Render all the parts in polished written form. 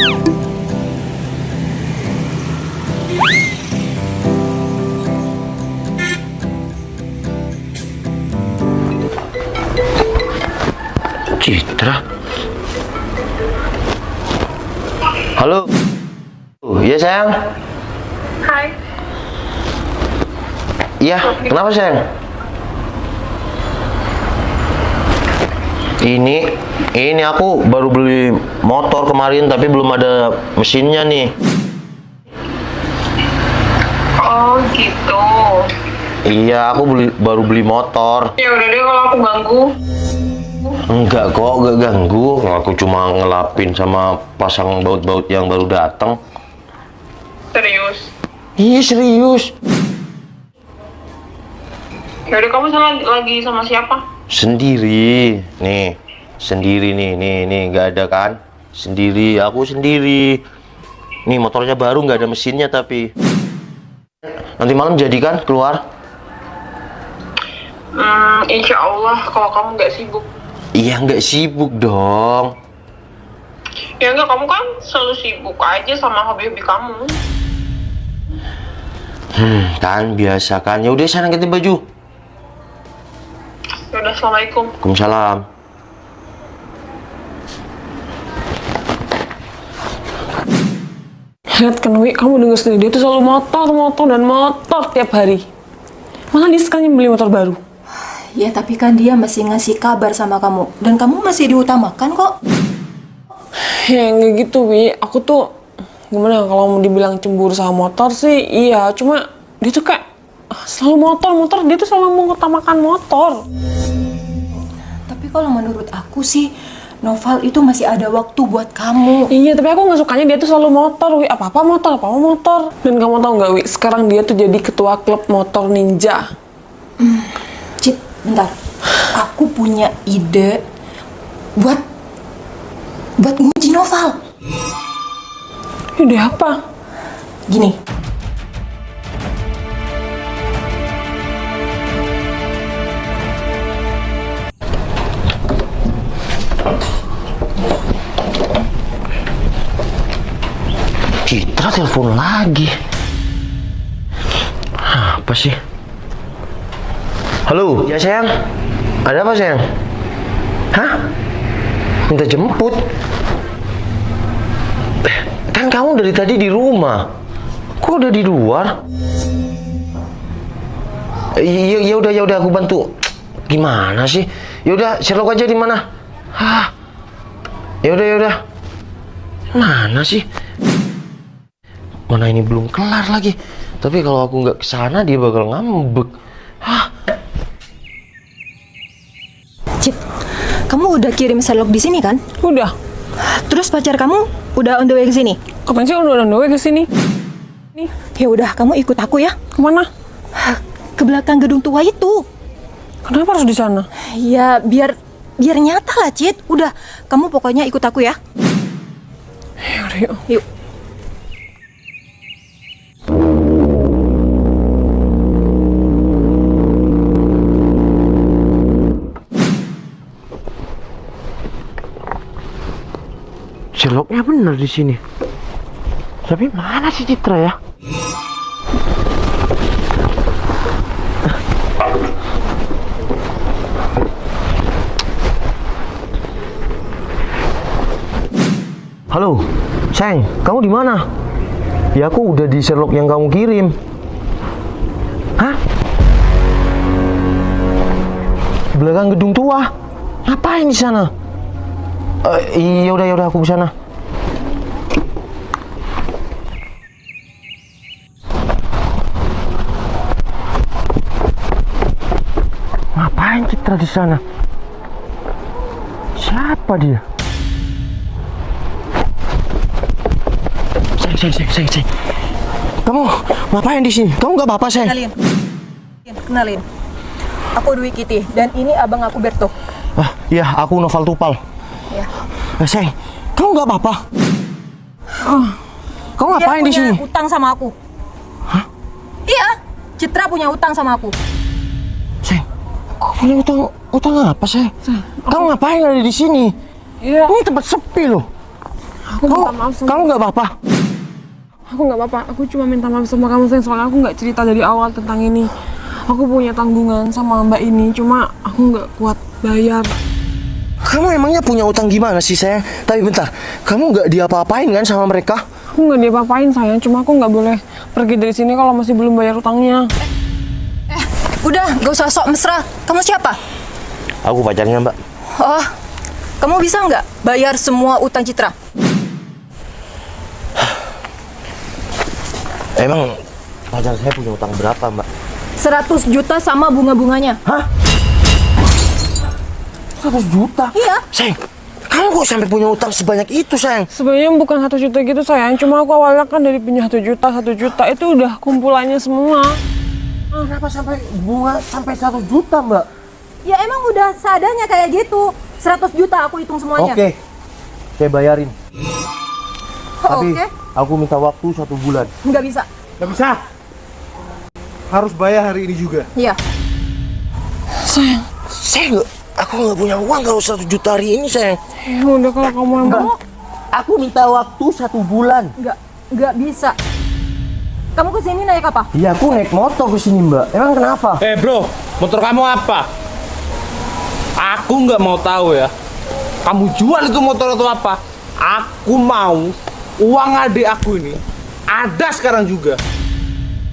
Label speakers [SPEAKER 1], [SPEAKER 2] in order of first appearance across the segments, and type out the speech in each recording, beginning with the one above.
[SPEAKER 1] Citra. Halo. Iya sayang.
[SPEAKER 2] Hai.
[SPEAKER 1] Iya, kenapa sayang? Ini aku baru beli motor kemarin tapi belum ada mesinnya nih.
[SPEAKER 2] Oh gitu.
[SPEAKER 1] Iya, aku baru beli motor.
[SPEAKER 2] Ya udah deh kalau aku ganggu.
[SPEAKER 1] Enggak kok, enggak ganggu. Aku cuma ngelapin sama pasang baut-baut yang baru datang.
[SPEAKER 2] Serius.
[SPEAKER 1] Iya serius.
[SPEAKER 2] Ya udah kamu lagi sama siapa?
[SPEAKER 1] Sendiri. Nih, sendiri nih, nggak ada kan? Sendiri, aku sendiri. Nih motornya baru, nggak ada mesinnya tapi. Nanti malam jadi kan keluar?
[SPEAKER 2] Insya Allah kalau kamu nggak sibuk.
[SPEAKER 1] Iya nggak sibuk dong.
[SPEAKER 2] Ya enggak, kamu kan selalu sibuk aja sama hobi-hobi kamu.
[SPEAKER 1] Kan biasa kan. Ya udah sana ganti baju.
[SPEAKER 2] Ya udah, assalamualaikum.
[SPEAKER 1] Waalaikumsalam.
[SPEAKER 3] Lihat kan Wi, kamu dengar sendiri, dia tuh selalu motor tiap hari. Malah dia sekarang beli motor baru.
[SPEAKER 4] Ya tapi kan dia masih ngasih kabar sama kamu. Dan kamu masih diutamakan kok.
[SPEAKER 3] Ya nggak gitu Wi, aku tuh gimana kalau mau dibilang cemburu sama motor sih, iya. Cuma dia tuh kayak selalu motor, dia tuh selalu mengutamakan motor.
[SPEAKER 4] Tapi kalau menurut aku sih, Noval itu masih ada waktu buat kamu.
[SPEAKER 3] Iya, tapi aku nggak sukanya dia tuh selalu motor, Wi. Apa-apa motor. Dan kamu tahu nggak, Wi? Sekarang dia tuh jadi ketua klub motor ninja.
[SPEAKER 4] Cip, bentar. Aku punya ide buat nguji Noval.
[SPEAKER 3] Ide apa?
[SPEAKER 4] Gini.
[SPEAKER 1] Citra telepon lagi. Apa sih? Halo, ya sayang. Ada apa sayang? Hah? Minta jemput? Kan kamu dari tadi di rumah. Kok udah di luar? Ya udah aku bantu. Gimana sih? Ya udah, Sherlock aja di mana? Hah? Ya udah. Mana sih? Mana ini belum kelar lagi. Tapi kalau aku nggak kesana dia bakal ngambek. Hah?
[SPEAKER 4] Cip, kamu udah kirim Sherlock di sini kan?
[SPEAKER 3] Udah.
[SPEAKER 4] Terus pacar kamu udah on the way ke sini?
[SPEAKER 3] Kapan sih udah ke sini? Nih,
[SPEAKER 4] Ya udah, kamu ikut aku ya.
[SPEAKER 3] kemana?
[SPEAKER 4] Ke belakang gedung tua itu.
[SPEAKER 3] Kenapa harus di sana?
[SPEAKER 4] Ya biar nyata lah, Cit. Udah, kamu pokoknya ikut aku ya.
[SPEAKER 3] Ya udah, yuk.
[SPEAKER 4] Yuk.
[SPEAKER 1] Sherlocknya bener di sini. Tapi mana sih Citra ya? Halo, sayang, kamu di mana? Ya aku udah di Sherlock yang kamu kirim. Hah? Di belakang gedung tua. Ngapain di sana? Ya udah aku ke sana. Ngapain Citra di sana? Siapa dia? Sayang. Kamu ngapain di sini? Kamu nggak apa-apa, sayang?
[SPEAKER 4] Kenalin. Aku Dwi Kitty dan ini abang aku Berto.
[SPEAKER 1] Iya, aku Noval Tupal.
[SPEAKER 4] Ya.
[SPEAKER 1] Sayang, kamu nggak apa-apa? Kamu ngapain di sini?
[SPEAKER 4] Dia punya utang sama aku.
[SPEAKER 1] Hah?
[SPEAKER 4] Iya, Citra punya utang sama aku.
[SPEAKER 1] Sayang, kok punya utang apa, sayang? Kamu ngapain ada di sini?
[SPEAKER 3] Iya.
[SPEAKER 1] Ini tempat sepi loh.
[SPEAKER 3] Aku minta maaf sama
[SPEAKER 1] Kamu nggak apa-apa?
[SPEAKER 3] Aku nggak apa-apa. Aku cuma minta maaf sama kamu sayang, soalnya aku nggak cerita dari awal tentang ini. Aku punya tanggungan sama Mbak ini, cuma aku nggak kuat bayar.
[SPEAKER 1] Kamu emangnya punya utang gimana sih sayang? Tapi bentar, kamu nggak diapa-apain kan sama mereka?
[SPEAKER 3] Aku nggak diapa-apain sayang, cuma aku nggak boleh pergi dari sini kalau masih belum bayar utangnya.
[SPEAKER 4] Udah, gak usah sok mesra. Kamu siapa?
[SPEAKER 1] Aku pacarnya Mbak.
[SPEAKER 4] Oh, kamu bisa nggak bayar semua utang Citra?
[SPEAKER 1] Emang pacar saya punya utang berapa Mbak?
[SPEAKER 4] 100 juta sama bunga-bunganya.
[SPEAKER 1] Hah? 100 juta?
[SPEAKER 4] Iya.
[SPEAKER 1] Sayang, kamu kok sampai punya utang sebanyak itu sayang?
[SPEAKER 3] Sebenarnya bukan 1 juta gitu sayang, cuma aku awalnya kan dari punya 1 juta itu udah kumpulannya semua.
[SPEAKER 1] Kenapa sampai bunga sampai 1 juta Mbak?
[SPEAKER 4] Ya emang udah seadanya kayak gitu. 100 juta aku hitung semuanya.
[SPEAKER 1] Oke, saya bayarin. Tapi
[SPEAKER 4] Oke.
[SPEAKER 1] aku minta waktu 1 bulan.
[SPEAKER 4] Nggak bisa.
[SPEAKER 5] Nggak bisa. Harus bayar hari ini juga.
[SPEAKER 4] Iya.
[SPEAKER 3] Sayang,
[SPEAKER 1] Aku nggak punya uang kalau 1 juta hari ini sayang.
[SPEAKER 3] ya udah kalau kamu yang mau.
[SPEAKER 1] Aku minta waktu 1 bulan.
[SPEAKER 4] Nggak bisa. Kamu kesini naik apa?
[SPEAKER 1] Iya, aku naik motor ke sini Mbak. Emang kenapa?
[SPEAKER 5] Bro, motor kamu apa? Aku nggak mau tahu ya. Kamu jual itu motor atau apa? Aku mau uang adik aku ini ada sekarang juga.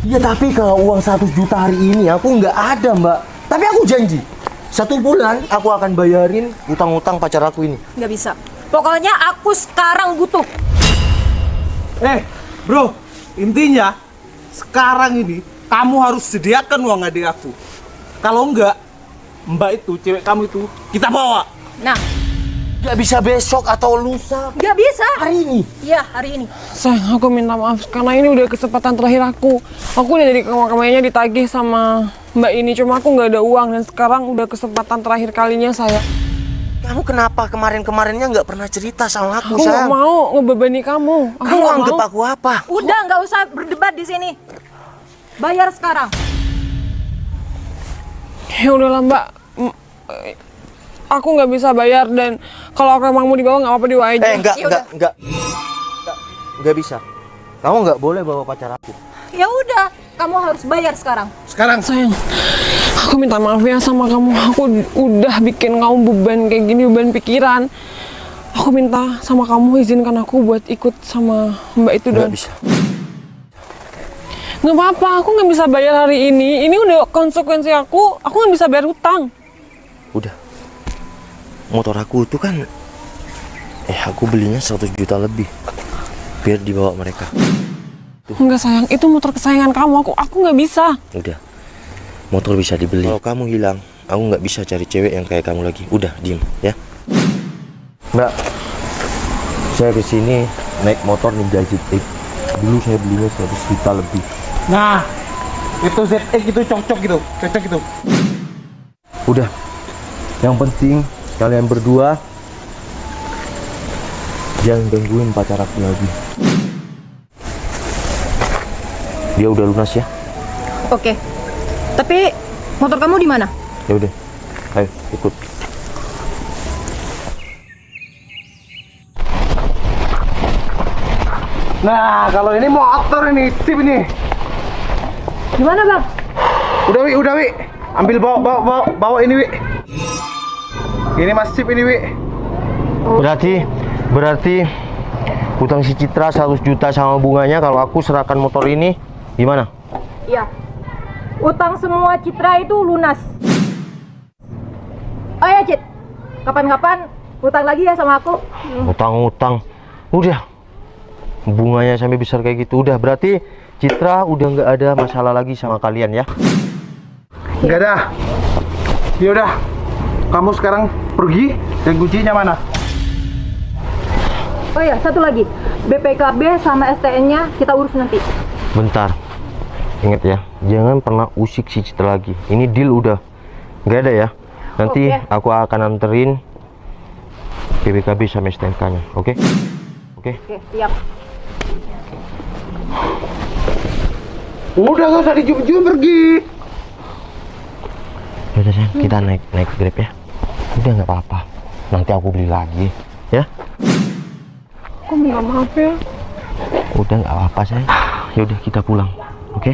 [SPEAKER 1] Iya, tapi kalau uang 1 juta hari ini aku nggak ada Mbak. Tapi aku janji 1 bulan aku akan bayarin utang-utang pacar aku ini.
[SPEAKER 4] Nggak bisa. Pokoknya aku sekarang butuh.
[SPEAKER 5] Bro, intinya sekarang ini kamu harus sediakan uang adik aku. Kalau enggak, Mbak itu, cewek kamu itu, kita bawa.
[SPEAKER 4] Nah,
[SPEAKER 1] Nggak bisa besok atau lusa.
[SPEAKER 4] nggak bisa.
[SPEAKER 1] Hari ini.
[SPEAKER 4] Iya, hari ini.
[SPEAKER 3] Sayang, aku minta maaf karena ini udah kesempatan terakhir aku. Aku udah dari kemarin ditagih sama Mbak ini, cuma aku nggak ada uang dan sekarang udah kesempatan terakhir kalinya saya.
[SPEAKER 1] Kamu kenapa kemarin-kemarinnya nggak pernah cerita sama aku,
[SPEAKER 3] Aku nggak
[SPEAKER 1] sayang?
[SPEAKER 3] mau ngebebani kamu. Aku
[SPEAKER 1] Kamu
[SPEAKER 3] nggak
[SPEAKER 1] anggap
[SPEAKER 3] mau.
[SPEAKER 1] aku apa?
[SPEAKER 4] Udah, nggak usah berdebat di sini. Bayar sekarang.
[SPEAKER 3] Ya udahlah Mbak. Aku nggak bisa bayar dan kalau aku emang mau dibawa nggak apa-apa dibawa aja.
[SPEAKER 1] Enggak bisa. Kamu nggak boleh bawa pacar aku.
[SPEAKER 4] Ya udah, kamu harus bayar sekarang.
[SPEAKER 5] Sekarang
[SPEAKER 3] Sayang, aku minta maaf ya sama kamu. Aku udah bikin kamu beban kayak gini, beban pikiran. Aku minta sama kamu izinkan aku buat ikut sama Mbak itu dan
[SPEAKER 1] Nggak bisa.
[SPEAKER 3] nggak apa-apa. Aku nggak bisa bayar hari ini. Ini udah konsekuensi aku. Aku nggak bisa bayar hutang.
[SPEAKER 1] Udah. Motor aku itu kan aku belinya 100 juta lebih biar dibawa mereka.
[SPEAKER 3] Enggak sayang, itu motor kesayangan kamu. Aku nggak bisa.
[SPEAKER 1] Udah. Motor bisa dibeli. Kalau kamu hilang, aku nggak bisa cari cewek yang kayak kamu lagi. Udah, diem ya. Mbak, saya kesini naik motor Ninja ZX. Dulu saya belinya 100 juta lebih.
[SPEAKER 5] nah, itu ZX itu cocok gitu.
[SPEAKER 1] Udah. Yang penting kalian berdua jangan gangguin pacar aku lagi. Dia udah lunas ya?
[SPEAKER 4] Oke. Tapi motor kamu di mana?
[SPEAKER 1] Ya udah. Ayo ikut.
[SPEAKER 5] Nah, kalau ini motor ini, sip ini.
[SPEAKER 4] Gimana, Bang?
[SPEAKER 5] Udah Wi. Ambil bawa ini Wi. Ini Mas sip ini Wi.
[SPEAKER 1] Berarti utang si Citra 100 juta sama bunganya. Kalau aku serahkan motor ini gimana?
[SPEAKER 4] Iya. Utang semua Citra itu lunas. Oh ya, Cit. Kapan-kapan utang lagi ya sama aku.
[SPEAKER 1] Utang-utang. Udah. Bunganya sampai besar kayak gitu. Udah, berarti Citra udah nggak ada masalah lagi sama kalian ya?
[SPEAKER 5] Enggak ada. Ya udah. Kamu sekarang pergi dan kuncinya mana?
[SPEAKER 4] Oh ya, satu lagi. BPKB sama STN-nya kita urus nanti.
[SPEAKER 1] Bentar. Ingat ya, jangan pernah usik si Citra lagi. Ini deal udah nggak ada ya. Nanti
[SPEAKER 4] Oke.
[SPEAKER 1] aku akan anterin BPKB sama STNK-nya. Oke? Oke.
[SPEAKER 4] Oke, siap.
[SPEAKER 5] Udah nggak usah dijum-jum pergi.
[SPEAKER 1] Udah sayang, kita naik Grab ya. Udah nggak apa-apa. Nanti aku beli lagi, ya.
[SPEAKER 3] Aku minta maaf ya.
[SPEAKER 1] Udah nggak apa-apa sayang. Yaudah kita pulang, oke?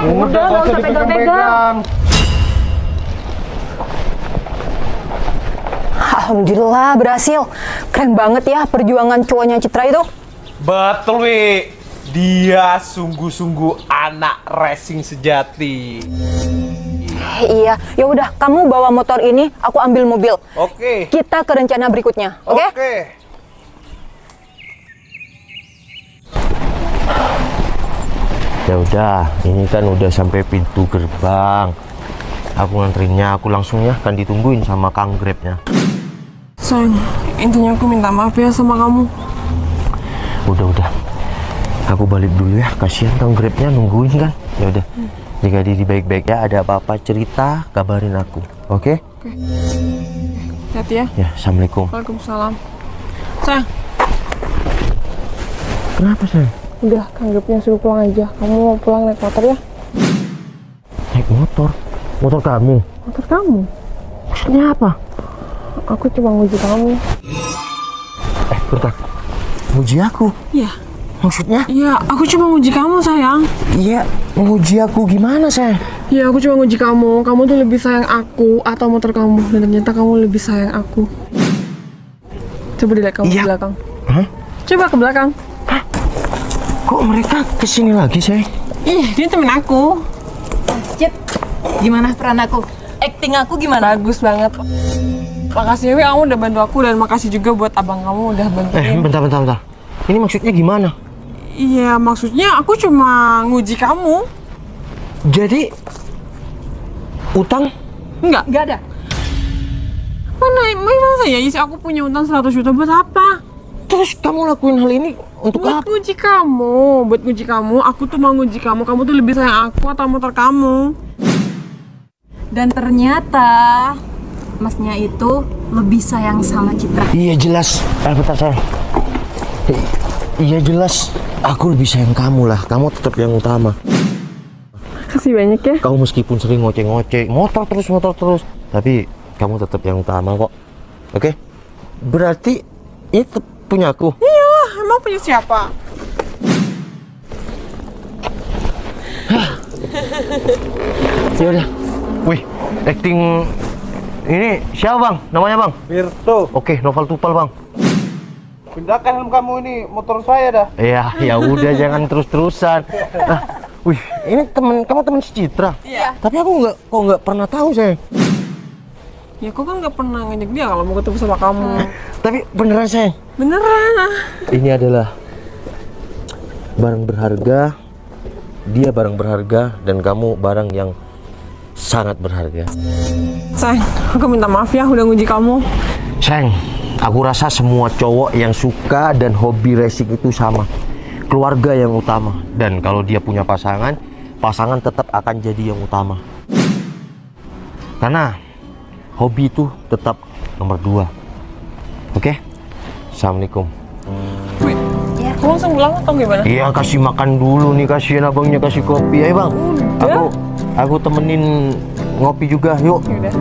[SPEAKER 4] Udah, nggak usah pegang-pegang. Alhamdulillah berhasil. Keren banget ya perjuangan cowoknya Citra itu.
[SPEAKER 5] Betul, Wi. Dia sungguh-sungguh anak racing sejati.
[SPEAKER 4] Iya, ya udah kamu bawa motor ini, aku ambil mobil.
[SPEAKER 5] Oke.
[SPEAKER 4] Kita ke rencana berikutnya, oke?
[SPEAKER 5] Oke.
[SPEAKER 1] Ya udah, ini kan udah sampai pintu gerbang. Aku ngantrinnya, aku langsung ya kan ditungguin sama Kang Grabnya.
[SPEAKER 3] Sayang, intinya aku minta maaf ya sama kamu.
[SPEAKER 1] Udah. Aku balik dulu ya, kasihan Kang Grabnya nungguin kan. Ya udah. Jika diri baik-baik ya, ada apa-apa cerita kabarin aku. Oke?
[SPEAKER 3] Hati ya.
[SPEAKER 1] Ya, assalamualaikum.
[SPEAKER 3] Waalaikumsalam. Sayang,
[SPEAKER 1] Kenapa sayang?
[SPEAKER 3] udah Kang Grabnya suruh pulang aja. Kamu mau pulang naik motor ya?
[SPEAKER 1] Naik motor? Motor kamu?
[SPEAKER 3] Motor kamu?
[SPEAKER 1] Maksudnya apa?
[SPEAKER 3] Aku cuma nguji kamu.
[SPEAKER 1] Bentar. Nguji aku?
[SPEAKER 3] Iya.
[SPEAKER 1] Maksudnya?
[SPEAKER 3] Iya, aku cuma nguji kamu sayang.
[SPEAKER 1] Iya, nguji aku gimana sayang?
[SPEAKER 3] Iya, aku cuma nguji kamu. Kamu tuh lebih sayang aku atau motor kamu. Dan ternyata kamu lebih sayang aku. Coba dilihat kamu
[SPEAKER 1] Iya.
[SPEAKER 3] ke belakang.
[SPEAKER 1] Hah?
[SPEAKER 3] Coba ke belakang.
[SPEAKER 1] Kok mereka kesini lagi sayang?
[SPEAKER 3] Ih, dia temen aku.
[SPEAKER 4] Cip, gimana peran aku? Acting aku gimana?
[SPEAKER 3] Bagus banget. Makasih ya, kamu udah bantu aku. Dan makasih juga buat abang kamu udah bantuin.
[SPEAKER 1] Bentar. Ini maksudnya gimana?
[SPEAKER 3] Iya, maksudnya aku cuma nguji kamu.
[SPEAKER 1] Jadi utang?
[SPEAKER 3] Enggak.
[SPEAKER 4] Nggak ada.
[SPEAKER 3] Masa ya isi aku punya utang 100 juta buat apa?
[SPEAKER 1] Terus kamu lakuin hal ini untuk
[SPEAKER 3] Buat
[SPEAKER 1] apa?
[SPEAKER 3] nguji kamu. Buat nguji kamu. Aku tuh mau nguji kamu. Kamu tuh lebih sayang aku atau motor kamu?
[SPEAKER 4] Dan ternyata masnya itu lebih sayang sama Citra.
[SPEAKER 1] Iya jelas. Bentar sayang. Iya jelas. Aku lebih sayang kamu lah. Kamu tetap yang utama.
[SPEAKER 3] Kasih banyak ya.
[SPEAKER 1] Kamu meskipun sering ngoceh-ngoceh, motor terus, tapi kamu tetap yang utama kok. Oke? Berarti ini tetap punya aku.
[SPEAKER 3] Iyalah, emang punya siapa?
[SPEAKER 1] Ya udah. Wih, acting ini siapa bang? Namanya bang?
[SPEAKER 5] Virto.
[SPEAKER 1] Oke, Noval Tupal bang.
[SPEAKER 5] Pindahkan helm kamu ini, motor saya dah.
[SPEAKER 1] Iya, ya udah jangan terus-terusan. Nah, wih, ini kamu teman si Citra.
[SPEAKER 3] Iya.
[SPEAKER 1] Tapi aku nggak pernah tahu sayang.
[SPEAKER 3] Ya aku kan nggak pernah ngajak dia kalau mau ketemu sama kamu.
[SPEAKER 1] Tapi beneran sayang.
[SPEAKER 3] Beneran.
[SPEAKER 1] Ini adalah barang berharga. Dia barang berharga dan kamu barang yang sangat berharga.
[SPEAKER 3] Sayang, aku minta maaf ya udah nguji kamu.
[SPEAKER 1] Sayang, aku rasa semua cowok yang suka dan hobi racing itu sama. Keluarga yang utama. Dan kalau dia punya pasangan, pasangan tetap akan jadi yang utama. Karena hobi itu tetap nomor 2. Oke? Assalamualaikum.
[SPEAKER 3] Kamu langsung pulang atau gimana?
[SPEAKER 1] Iya, kasih makan dulu nih, kasihin abangnya kasih kopi. Ayo bang,
[SPEAKER 3] Udah.
[SPEAKER 1] aku temenin ngopi juga, yuk.
[SPEAKER 3] Yaudah.